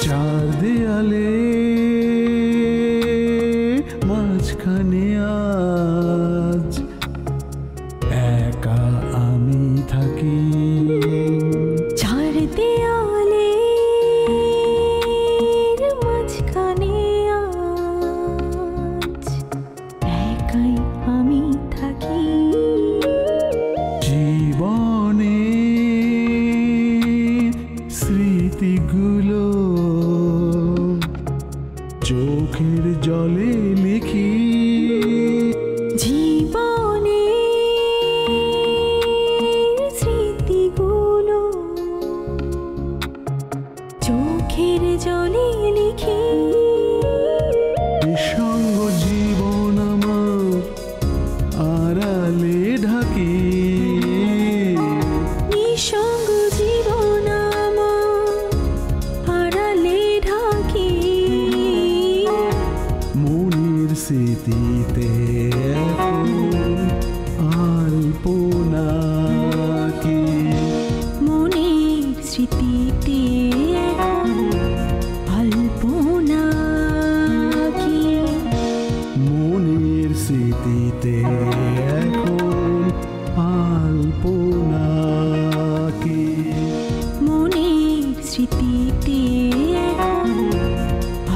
চার দেয়ালে মাঝখানে আজ একা আমি থাকি। চার দেয়ালে মাঝখানে আজ একাই আমি থাকি। জীবনে স্মৃতিগুলো চোখের জলে লিখি। জীবনে স্মৃতিগুলো চোখের জলে লিখি। নিঃসঙ্গ জীবন আমার আড়ালে ঢাকি। নিঃসঙ্গ জীবন আমার আড়ালে ঢাকি। মনের স্মৃতিতে এখন আলপনা কি। মনের স্মৃতিতে এখন আলপনা কি। মনের স্মৃতিতে এখন আলপনা কি। মনের স্মৃতিতে এখন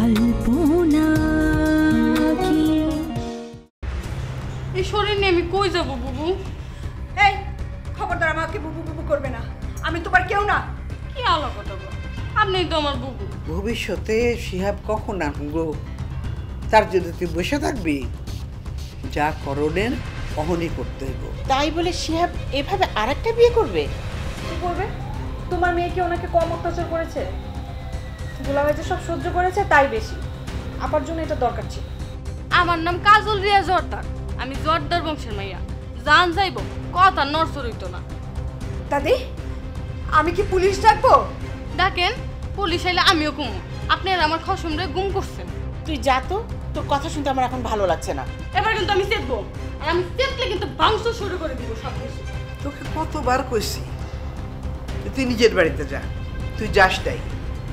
আলপনা কি। এই শরীর নিয়ে আমি কই যাবো বুবু? এই খবরদার আমাকে বুবু বুবু করবে না, আমি তোমার কেউ না। কি আলো কথা বল, আপনি তো আমার বুবু। ভবিষ্যতে শিহাব কখন আনবো তার জন্য তুই বসে থাকবি? যা করণের অহনি করতে হইব। তাই বলে শিহাব এভাবে আরেকটা বিয়ে করবে? কি করবে? তোমার মেয়ে কি ওনাকে কম অত্যাচার করেছে? দুলাভাই যে সব সহ্য করেছে তাই বেশি। আপার জন্য এটা দরকার ছিল। আমার নাম কাজল রিয়া জর্দার, আমি জর্দার বংশের মাইয়া। জান যাইব কথা নড়চড় হইতো না। দাদি, আমি কি পুলিশ ডাকবো? ডাকেন, পুলিশ আইলে আমিও কুমু। আপনি আর আমার খসমরে গুম করছেন। তুই যা তো, তোর কথা শুনতে আমার এখন ভালো লাগছে না। এবার কিন্তু আমি চেতবো, আর আমি চেতলে কিন্তু বাংশ শুরু করে দিব সব কিছু। তোকে কতবার কইছি তুই নিজের বাড়িতে যা, তুই যাস তাই।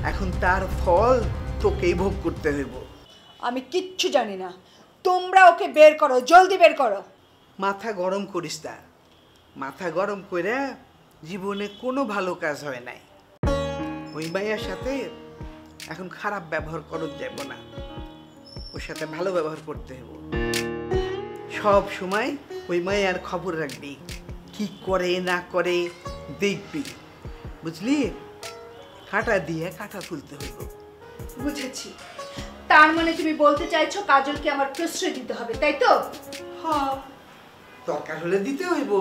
এখন তার ফল তোকেই ভোগ করতে হইব। আমি কিচ্ছু জানি না, তোমরা ওকে বের করো, জলদি বের করো। মাথা গরম করিস না, মাথা গরম করে জীবনে কোনো ভালো কাজ হয় নাই। ওই মাইয়ার সাথে এখন খারাপ ব্যবহার করতে যাব না, ওর সাথে ভালো ব্যবহার করতে হইব। সব সময় ওই মাইয়ার খবর রাখবি, কি করে না করে দেখবি, বুঝলি? কাঁটা দিয়ে কাঁটা তুলতে হইব। বুঝেছি, তার মানে তুমি বলতে চাইছো কাজলকে আমার প্রশ্রয় দিতে হবে, তাই তো? হ্যাঁ, দরকার হলে দিতে হইব।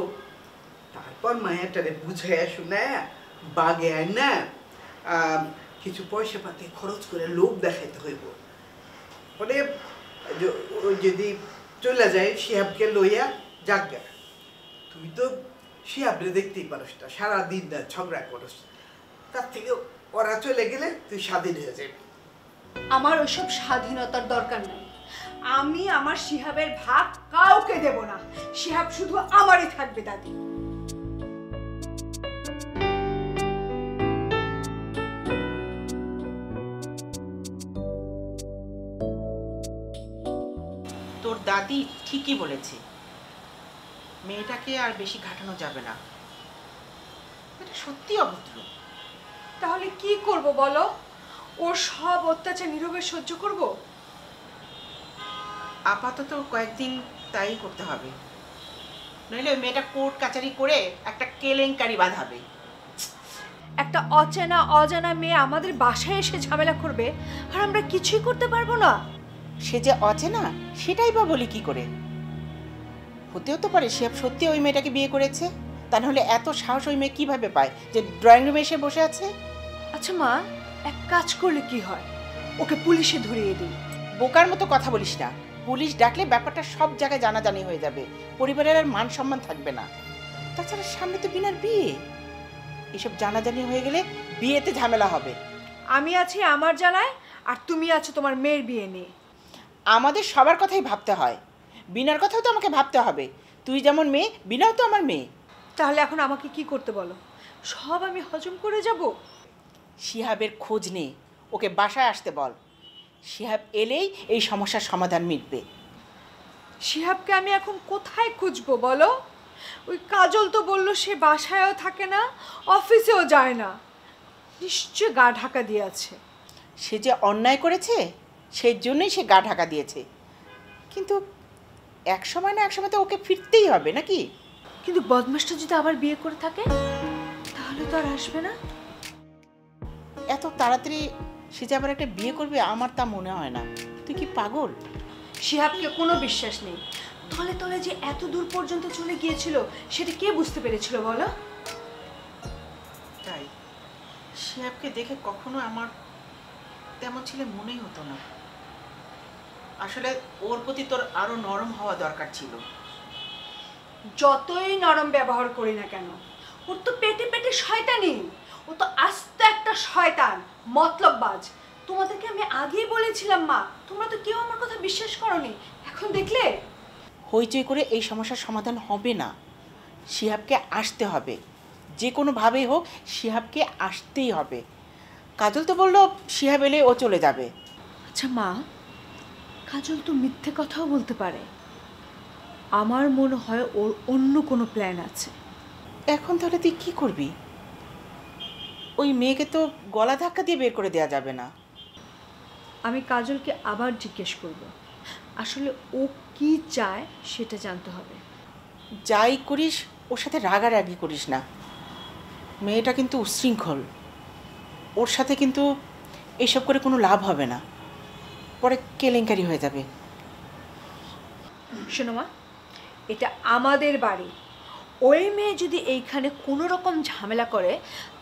তারপর মায়াটারে বুঝাইয়া শুনে বাগে আয় না কিছু পয়সা পাতি খরচ করে লোভ দেখাইতে হইব। পরে যদি চলে যায় শিহাবকে লইয়া যাজ্ঞা। তুই তো শিহাবরে দেখতেই পারস না, সারাদিন না ঝগড়া করস। তার থেকে ওরা চলে গেলে তুই স্বাধীন হয়ে যাবি। আমার ওসব স্বাধীনতার দরকার নাই। আমি আমার শিহাবের ভাগ কাউকে দেব না। শিহাব শুধু আমারই থাকবে দাদি। তোর দাদি ঠিকই বলেছে, মেয়েটাকে আর বেশি ঘাটানো যাবে না। এটা সত্যি অভদ্র। তাহলে কি করব বলো? ওর সব অত্যাচার নীরবে সহ্য করব? আপাতত কয়েকদিন তাই করতে হবে, নইলে ওই মেয়েটা কোর্ট কাচারি করে একটা কেলেঙ্কারি বাঁধাবে। একটা অচেনা অজানা মেয়ে আমাদের বাসায় এসে ঝামেলা করবে, আর আমরা কিছুই করতে পারবো না। সে যে অচেনা সেটাই বা বলি কি করে? হতেও তো পারে শিহাব সত্যি ওই মেয়েটাকে বিয়ে করেছে। তা নাহলে এত সাহস ওই মেয়ে কিভাবে পায় যে ড্রয়িং রুমে এসে বসে আছে? আচ্ছা মা, এক কাজ করলে কি হয়? ওকে পুলিশে ধরিয়ে দিই। বোকার মতো কথা বলিস না। পুলিশ ডাকলে ব্যাপারটা সব জায়গায় জানাজানি হয়ে যাবে, পরিবারের আর মান সম্মান থাকবে না। তাছাড়া সামনে তো বিনার বিয়ে, এসব জানাজানি হয়ে গেলে বিয়েতে ঝামেলা হবে। আমি আছি আমার জ্বালায়, আর তুমি আছো তোমার মেয়ের বিয়ে নিয়ে। আমাদের সবার কথাই ভাবতে হয়, বিনার কথাও তো আমাকে ভাবতে হবে। তুই যেমন মেয়ে, বিনাও তো আমার মেয়ে। তাহলে এখন আমাকে কি করতে বলো? সব আমি হজম করে যাব? শিহাবের খোঁজ নে, ওকে বাসায় আসতে বল। শিহাব এলেই এই সমস্যার সমাধান মিটবে। শিহাবকে আমি এখন কোথায় খুঁজবো বলো? ওই কাজল তো বলল সে বাসায়ও থাকে না, অফিসেও যায় না। নিশ্চয় গা ঢাকা দিয়ে আছে। সে যে অন্যায় করেছে সেই জন্যই সে গা ঢাকা দিয়েছে, কিন্তু এক সময় না এক সময় তো ওকে ফিরতেই হবে নাকি? কিন্তু বদমাসটা যদি আবার বিয়ে করে থাকে তাহলে তো আর আসবে না। এত তাড়াতাড়ি সে যে আবার একটা বিয়ে করবে আমার তা মনে হয় না। তুই কি পাগল? শিহাবকে কোনো বিশ্বাস নেই। তলে তলে যে এত দূর পর্যন্ত চলে গিয়েছিল সেটা কে বুঝতে পেরেছিল বলো? তাই শিহাবকে দেখে কখনো আমার তেমন ছেলে মনেই হতো না। আসলে ওর প্রতি তোর আরো নরম হওয়া দরকার ছিল। যতই নরম ব্যবহার করি না কেন, ওর তো পেটে পেটে শয়তানি। ও তো আস্ত একটা শয়তান, মতলববাজ। তোমাদেরকে আমি আগেই বলেছিলাম মা, তোমরা তো কেউ আমার কথা বিশ্বাস করোনি। এখন দেখলে? হইচই করে এই সমস্যার সমাধান হবে না। শিহাবকে আসতে হবে, যে কোনোভাবেই হোক শিহাবকে আসতেই হবে। কাজল তো বললো শিহাব এলে ও চলে যাবে। আচ্ছা মা, কাজল তো মিথ্যে কথাও বলতে পারে। আমার মনে হয় ওর অন্য কোনো প্ল্যান আছে। এখন তাহলে তুই কী করবি? ওই মেয়েকে তো গলা ধাক্কা দিয়ে বের করে দেওয়া যাবে না। আমি কাজলকে আবার জিজ্ঞেস করব, আসলে ও কি চায় সেটা জানতে হবে। যাই করিস ওর সাথে রাগারাগি করিস না। মেয়েটা কিন্তু উচ্ছৃঙ্খল, ওর সাথে কিন্তু এসব করে কোনো লাভ হবে না, পরে কেলেঙ্কারি হয়ে যাবে। শোনো মা, এটা আমাদের বাড়ি। ওই মেয়ে যদি এইখানে কোনো রকম ঝামেলা করে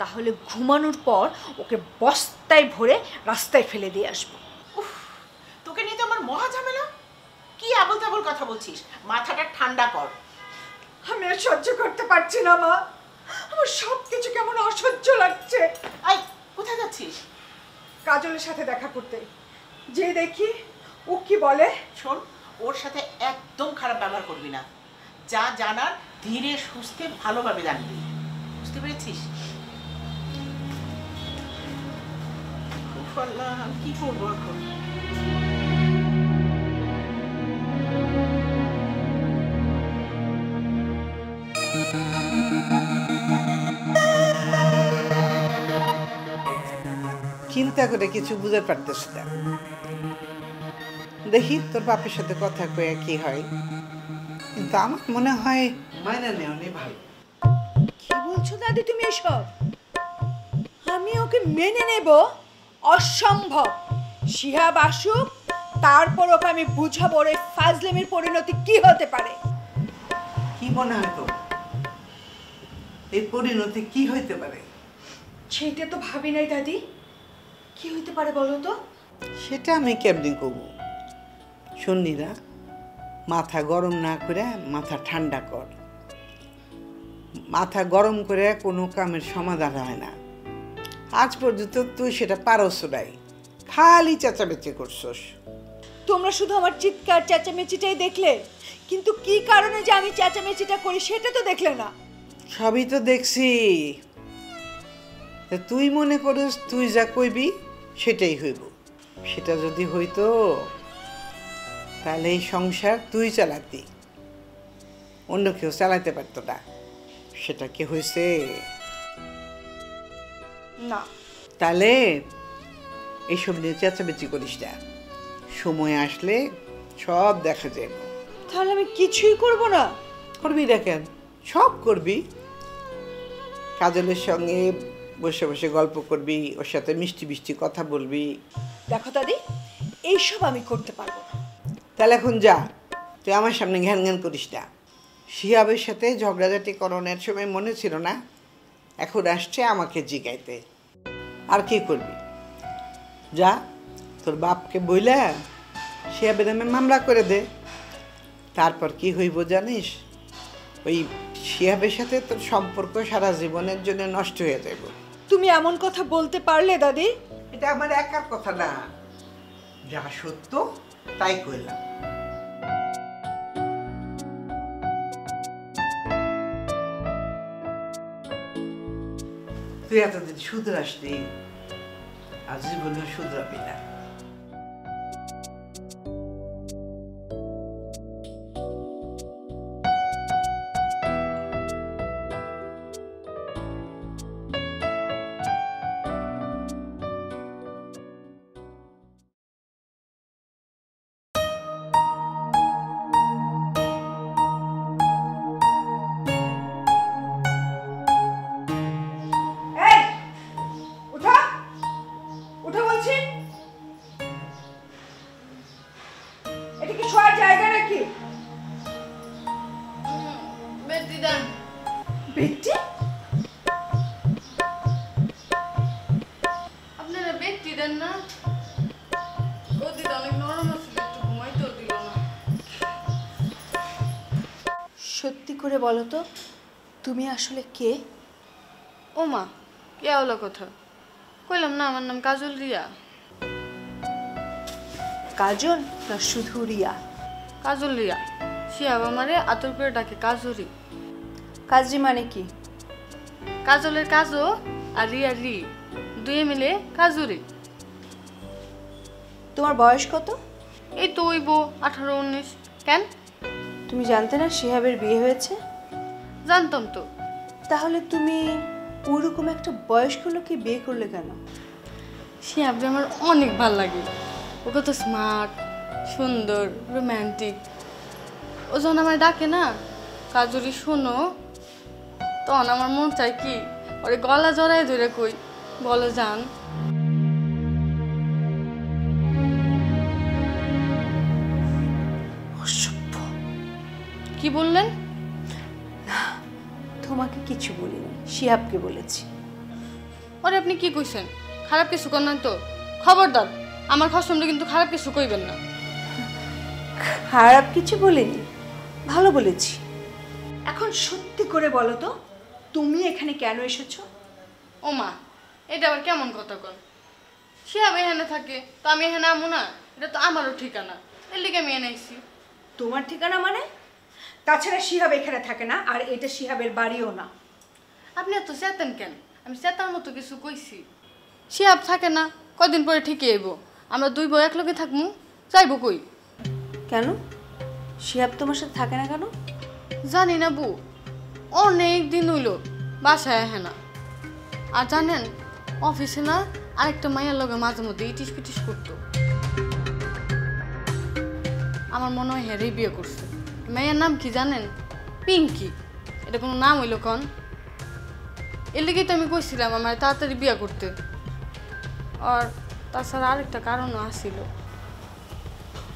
তাহলে ঘুমানোর পর ওকে বস্তায় ভরে রাস্তায় ফেলে দিয়ে আসবো। তোকে নিয়ে তো আমার মহা ঝামেলা। কি আবল তাবল কথা বলছিস? মাথাটা ঠান্ডা কর। আমি আর সহ্য করতে পারছি না মা, আমার সব কিছু কেমন অসহ্য লাগছে। আই, কোথায় যাচ্ছিস? কাজলের সাথে দেখা করতে যে দেখি ও কি বলে। শোন, ওর সাথে একদম খারাপ ব্যবহার করবি না। যা জানার ধীরে সুস্থে ভালোভাবে জানবি, বুঝতে পেরেছিস? কি করবো এখন? চিন্তা করে কিছু বুঝতে পারতেছ না। দেখি তোর বাপের সাথে কথা কয়ে কি হয়, কিন্তু আমার মনে হয় মাইনা নেওয়া নেই ভালো। কি বলছো দাদি তুমি এসব? আমি ওকে মেনে নেব? অসম্ভব। শিহাব আসুক, তারপর ওকে আমি বুঝাবো ওর এই ফাজলামির পরিণতি কি হতে পারে। কি মনে হয় তোর এই পরিণতি কি হইতে পারে? সেটা তো ভাবি নাই দাদি। কি হইতে পারে বলো তো? সেটা আমি কেমনি করবো? শুনলি না, মাথা গরম না করে মাথা ঠান্ডা কর। মাথা গরম করে কোনো কামের সমাধান হয় না। আজ পর্যন্ত তুই সেটা পারস নাই, খালি চেঁচামেচি করছস। তোমরা শুধু আমার চিৎকার চেঁচামেচিটাই দেখলে, কিন্তু কি কারণে যে আমি চেঁচামেচিটা করি সেটা তো দেখলে না। সবই তো দেখছি। তা তুই মনে করিস তুই যা কইবি সেটাই হইব। সেটা যদি হইতো তাহলে এই সংসার তুই চালাতি, অন্য কেউ চালাতে পারতো না। সেটা কি হয়েছে? না। তাহলে এইসব নিয়ে চেঁচামেচি করিস না। সময় আসলে সব দেখা যাবে। তাহলে আমি কিছুই করব না? করবি না কেন? সব করবি। কাজলের সঙ্গে বসে বসে গল্প করবি, ওর সাথে মিষ্টি মিষ্টি কথা বলবি। দেখো দাদি, এইসব আমি করতে পারবো না। তাহলে এখন যা, তুই আমার সামনে ঘ্যান ঘ্যান করিস না। শিহাবের সাথে ঝগড়াঝাটি করণের সময় মনে ছিল না, এখন আসছে আমাকে জিগাইতে। আর কি করবি? যা, তোর বাপকে বইলা শিহাবের নামে মামলা করে দে। তারপর কি হইব জানিস? ওই শিহাবের সাথে তোর সম্পর্ক সারা জীবনের জন্য নষ্ট হয়ে যাবে। তুমি এমন কথা বলতে পারলে দাদি? এটা আমার একার কথা না, যা সত্য তাই কইলাম। তুই এতদিন শুধরাসনি, আজীবনও শুধরাবি না। আপনারা ব্যক্তি দেন না, গদিটা অনেক নরম আছে, একটু ঘুমাইতেও দিল না। সত্যি করে বলো তো, তুমি আসলে কে? ও মা, কে হলো কথা? কইলাম না আমার নাম কাজল রিয়া। কাজল না শুধু রিয়া? কাজল রিয়া। শিহাব আমারে আতর করে ডাকে কাজরি। কাজরি মানে কি? কাজলের কাজও আর রিয়া রি, দুয়ে মিলে কাজুরি। তোমার বয়স কত? এই তো হইব 18-19। কেন? তুমি জানতে না শিহাবের বিয়ে হয়েছে? জানতাম তো। তাহলে তুমি ওরকম একটা বয়স্ক লোককে বিয়ে করলে কেন? শিহাবরে আমার অনেক ভাল লাগে। ও কত স্মার্ট, সুন্দর, রোম্যান্টিক। ও যখন আমার ডাকে না কাজুরি শোনো, তখন আমার মন চাই কি ওরে গলা জড়ায় ধরে কই, বলো জান। অসভ্য। কি বললেন? তোমাকে কিছু বলিনি, শিহাবকে বলেছি। ওরে আপনি কি কইছেন? খারাপ কিছু করেন তো? খবরদার, আমার খসমটা কিন্তু খারাপ কিছু কইবেন না। খারাপ কিছু বলিনি, ভালো বলেছি। এখন সত্যি করে বলো তো, তুমি এখানে কেন এসেছো? ও মা, এটা আবার কেমন কথা কন? শিহাব এখানে থাকে তো আমি এখানে আমু না? এটা তো আমারও ঠিকানা, এর লিগে আমি এনে আইছি। তোমার ঠিকানা মানে? তাছাড়া শিহাব এখানে থাকে না, আর এটা শিহাবের বাড়িও না। আপনি এত চেতেন কেন? আমি চেতার মতো কিছু কইছি? শিহাব থাকে না, কদিন পরে ঠিকই আইব। আমরা দুই বউ এক লগে থাকমু, যাইব কই? কেন শিহাব তোমার সাথে থাকে না কেন? জানি না বউ, অনেক দিন হইল বাসায় আহে না। আর জানেন, অফিসে না আরেকটা মায়ের লগে মাঝে মধ্যে ইটিস পিটিস করতো। আমার মনে হয় হেরেই বিয়ে করছে। মেয়ের নাম কি জানেন? পিঙ্কি। এটা কোনো নাম হইল কন? এর লেগেই তো আমি কইছিলাম আমার তাড়াতাড়ি বিয়ে করতে। আর তাছাড়া আরেকটা কারণও আসছিল।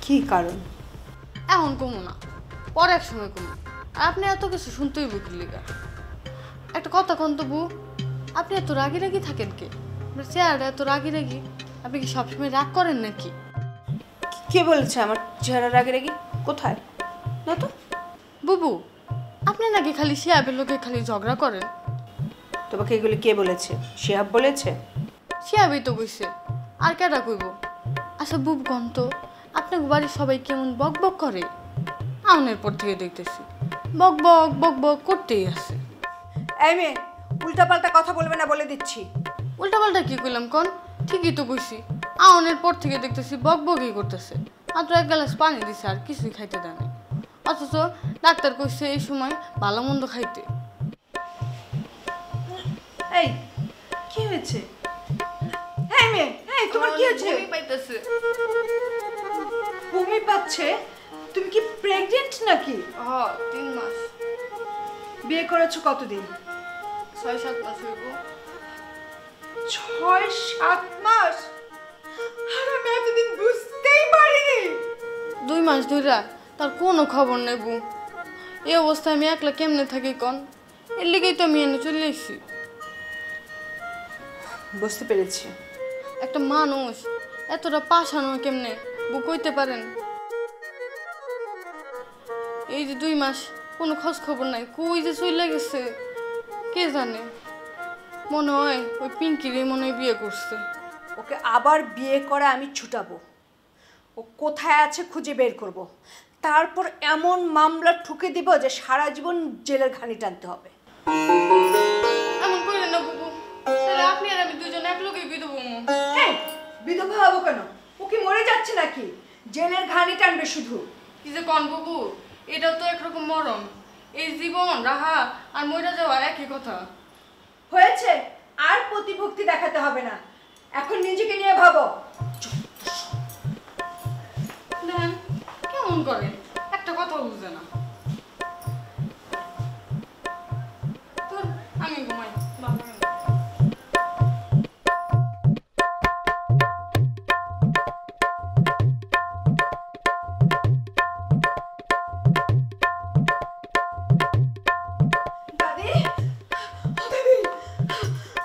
কি কারণ? এখন কমো না, পরে এক সময় কমো। আর আপনি এত কিছু শুনতেই বুকির লেগা। একটা কথা কন তো বউ, আপনি এত রাগি রাগি থাকেন কে? আপনার চেহারাটা এত রাগি রাগি, আপনি কি সবসময় রাগ করেন নাকি? কে বলেছে আমার চেহারা রাগে রাগি? কোথায় না তো। বুবু, আপনি নাকি খালি শিহাবের লোকে খালি ঝগড়া করেন। তোমাকে এগুলি কে বলেছে? শিহাব বলেছে? শিহাবই তো কইছে, আর কেটা কইব? আচ্ছা বুবু কন তো, আপনার বাড়ির সবাই কেমন বক বক করে? আউনের পর থেকে দেখতেছি বক বক বক বক করতেই আছে। এই মেয়ে, উল্টাপাল্টা কথা বলবে না বলে দিচ্ছি। উল্টাপাল্টা কি কইলাম কন? ঠিকই তো কইছি। আউনের পর থেকে দেখতেছি বক বকই করতেছে। মাত্র এক গ্লাস পানি দিছে, আর কিছুই খাইতে দেয় না। অথচ ডাক্তার কইছে এই সময় ভালো মন্দ খাইতে। এই কি হয়েছে? এই মেয়ে, এই তোমার কি হয়েছে? বমি পাইতেছে। বমি পাচ্ছে? তুমি কি প্রেগন্যান্ট নাকি? 3 মাস। বিয়ে করেছো কতদিন? 6-7 মাস হইব। 6-7 মাস? আর আমি এতদিন বুঝতেই পারিনি। 2 মাস ধরে তার কোনো খবর নেই বউ। এই অবস্থায় আমি একলা কেমনে থাকি কন? এর লিগেই তো আমি এনে চলে এসেছি। বুঝতে পেরেছি। একটা মানুষ এতটা পাশানো কেমনে বউ কইতে পারেন? এই যে 2 মাস কোনো খোঁজ খবর নাই, কই যে চলে গেছে কে জানে। মনে হয় ওই পিঙ্কিরে মনে হয় বিয়ে করছে। ওকে আবার বিয়ে করা আমি ছুটাবো। ও কোথায় আছে খুঁজে বের করব। তারপর এমন মামলা ঠুকে দিব যে সারা জীবন জেলের ঘানি টানতে হবে। এমন কইলেন না বুবু, তাহলে আপনি আর আমি দুজন এক লোকে বিয়ে দেবো। এই ভাবো কেন? ও কি মরে যাচ্ছে নাকি? জেলের ঘানি টানবে শুধু। কি যে কন বাবু, এটাও তো একরকম মরণ। এই জীবন রাহা আর মইরা যাওয়া একই কথা। হয়েছে, আর প্রতিভক্তি দেখাতে হবে না, এখন নিজেকে নিয়ে ভাবো। দেখেন কেমন করে, একটা কথা বুঝে না। তো আমি ঘুমাই, ভালো লাগে না। দাদি, দাদি,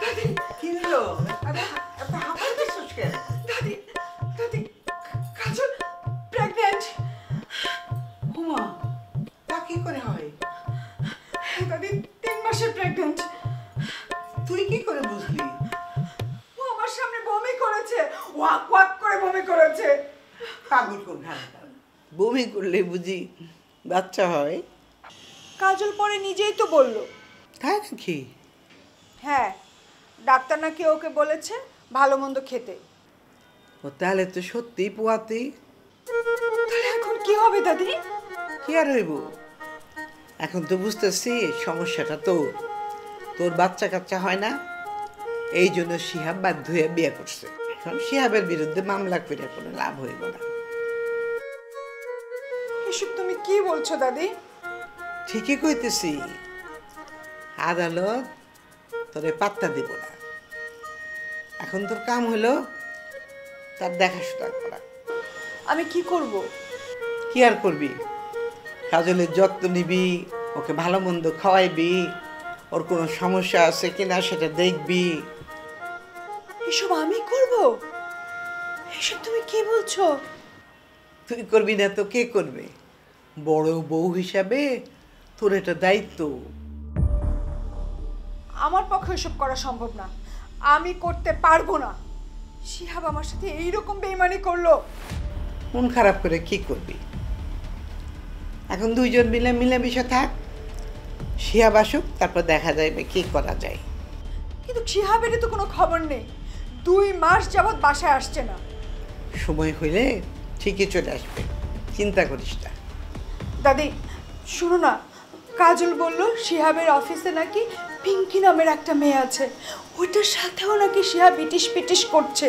দাদি, কি হলো? আরে এত হাঁপাইতেছিস কেন? দাদি, দাদি, কাজল প্রেগন্যান্ট। হুমা, তা কি করে হয়? দাদি 3 মাসের প্রেগন্যান্ট। তুই কি করে বুঝলি? ও আমার সামনে বমি করেছে, ওয়াক ওয়াক করে বমি করেছে। পাগল কোন ঢাকা, বমি করলে বুঝি বাচ্চা হয়? কাজল পরে নিজেই তো বললো। তাই নাকি? হ্যাঁ, ডাক্তার নাকি ওকে বলেছে ভালো মন্দ খেতে। ও তাহলে তো সত্যিই পোয়াতি। তাহলে এখন কি হবে দাদি? কি আর হইব? এখন তো বুঝতেছি সমস্যাটা তোর বাচ্চা কাচ্চা হয় না, এই জন্য শিহাব বাধ্য হয়ে বিয়ে করছে। এখন শিহাবের বিরুদ্ধে মামলা করে কোনো লাভ হইব না। এসব তুমি কি বলছো দাদি? ঠিকই কইতেছি, আদালত তোরে পাত্তা দিব না। এখন তোর কাম হলো তার দেখাশোনা করা। আমি কি করব? কি আর করবি? কাজলের যত্ন নিবি, ওকে ভালো মন্দ খাওয়াইবি, ওর কোনো সমস্যা আছে কিনা সেটা দেখবি। এসব আমি করব? এসব তুমি কি বলছো? তুই করবি না তো কে করবে? বড় বউ হিসাবে তোর এটা দায়িত্ব। আমার পক্ষে এসব করা সম্ভব না, আমি করতে পারবো না। শিহাব আমার সাথে এইরকম বেইমানি করলো। মন খারাপ করে কি করবি? এখন দুইজন মিলে মিলেমিশে থাক, শিহাব আসুক, তারপর দেখা যাবে কি করা যায়। কিন্তু শিহাবের তো কোনো খবর নেই, 2 মাস যাবৎ বাসায় আসছে না। সময় হইলে ঠিকই চলে আসবে, চিন্তা করিস না। দাদি শুনো না, কাজল বলল শিহাবের অফিসে নাকি পিঙ্কি নামের একটা মেয়ে আছে, ওইটার সাথেও নাকি শিহাব ইটিস পিটিস করছে।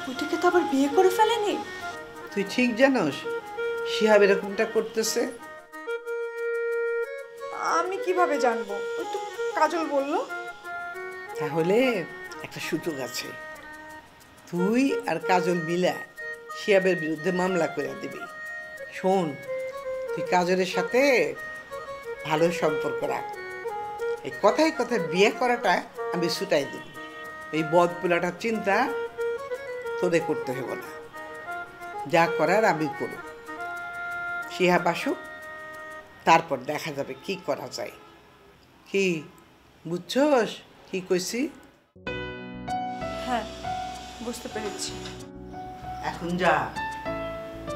ওইটাকে তো আবার বিয়ে করে ফেলেনি? তুই ঠিক জানোস শিহাব এরকমটা করতেছে? আমি কিভাবে জানবো? ওই তো কাজল বলল। তাহলে একটা সুযোগ আছে, তুই আর কাজল মিলা শিহাবের বিরুদ্ধে মামলা করে দিবি। শোন, তুই কাজলের সাথে ভালো সম্পর্ক রাখ, এই কথায় কথায় বিয়ে করাটা আমি ছুটাই দিব। এই বদ পোলাটার চিন্তা তোদের করতে হবে না, যা করার আমি করব। শিহাব আসুক, তারপর দেখা যাবে কি করা যায়। কি বুঝছস কি কইছি? হ্যাঁ, বুঝতে পেরেছি। এখন যা,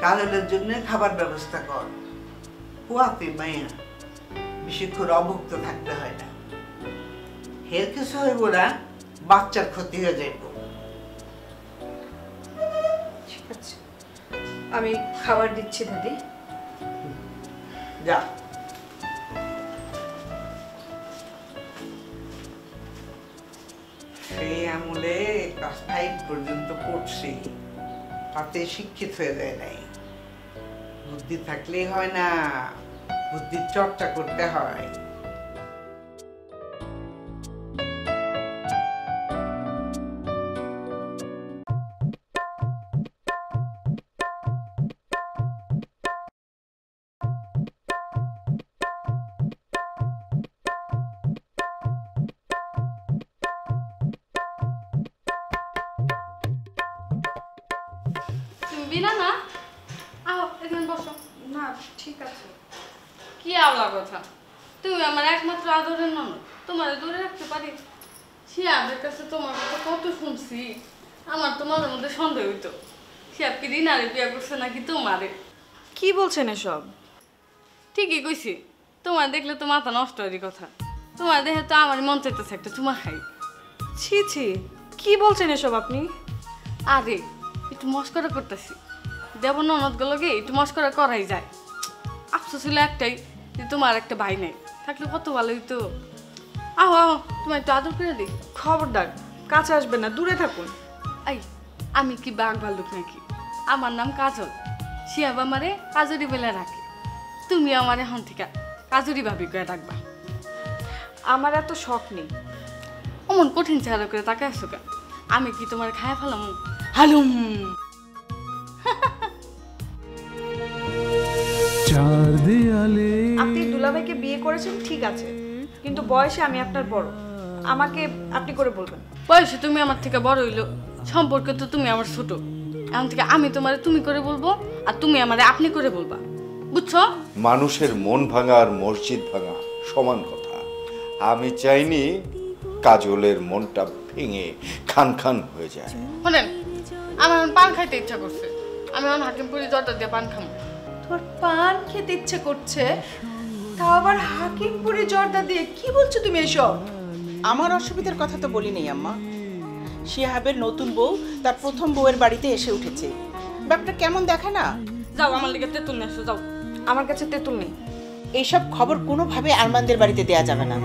কাজলের জন্য খাবার ব্যবস্থা কর। কুয়াতে মাইয়া বেশিক্ষণ অভুক্ত থাকতে হয় না, হের কিছু হইব না, বাচ্চার ক্ষতি হয়ে যাইব। ঠিক আছে, আমি খাবার দিচ্ছি দাদি। যা। সেই আমলে ক্লাস 5 পর্যন্ত পড়ছি, তাতে শিক্ষিত হয়ে যায় নাই। বুদ্ধি থাকলেই হয় না, বুদ্ধির চর্চা করতে হয়। বিনা না আহ এখানে বসো। না ঠিক আছে। কি আওলা কথা, তুমি আমার একমাত্র আদরের ননদ, তোমার দূরে রাখতে পারি? শিয়াবের কাছে তোমার কথা কত শুনছি, আমার তো মাঝে মধ্যে সন্দেহ হইতো শিয়াব কি রিনারে বিয়ে করছে নাকি তোমারে। কি বলছেন এসব? ঠিকই কইছি, তোমার দেখলে তো মাথা নষ্ট হওয়ারই কথা। তোমার দেখে তো আমার মন চাইতেছে একটা চুমা খাই। ছি ছি, কি বলছেন এসব আপনি? আরে একটু মস্করা করতেছি, দেব ননদগুলোকে একটু মস্করা করাই যায়। আফসোস হলো একটাই যে তোমার একটা ভাই নেই, থাকলে কত ভালোই তো। আহো আহো, তোমার একটু আদর করে দিই। খবরদার, কাছে আসবে না, দূরে থাকুন। এই, আমি কি বাঘ ভাল্লুক নাকি? আমার নাম কাজল, শিয়াব আমারে কাজরি বেলা রাখে। তুমি আমার এখন থেকে কাজরি ভাবি করে রাখবা। আমার এত শখ নেই। অমন কঠিন চেহারা করে তাকে আসো কেন? আমি কি তোমার খায়া ফেলাম? হালুম। চার দেয়ালে আপনি দুলাভাইকে বিয়ে করেছেন ঠিক আছে, কিন্তু বয়সে আমি আপনার বড়, আমাকে আপনি করে বলবেন। বয়সে তুমি আমার থেকে বড় হইলো, সম্পর্কে তো তুমি আমার ছোট। এখন থেকে আমি তোমারে তুমি করে বলবো, আর তুমি আমারে আপনি করে বলবা, বুঝছো? মানুষের মন ভাঙা আর মসজিদ ভাঙা সমান কথা। আমি চাইনি কাজলের মনটা ভেঙে খান খান হয়ে যায়। শোনেন, আমার এখন পান খাইতে ইচ্ছা করছে, আমি এখন হাকিমপুরি জর্দা দিয়ে পান খাবো। তোর পান খেতে ইচ্ছে করছে, তাও আবার হাকিমপুরি জর্দা দিয়ে? কি বলছো তুমি এসব? আমার অসুবিধার কথা তো বলি নেই আম্মা। শিহাবের নতুন বউ তার প্রথম বউয়ের বাড়িতে এসে উঠেছে, ব্যাপারটা কেমন দেখে না? যাও আমার লিগে তেঁতুল নিয়ে আসো, যাও। আমার কাছে তেঁতুল নেই। এইসব খবর কোনোভাবে আরমানদের বাড়িতে দেয়া যাবে না।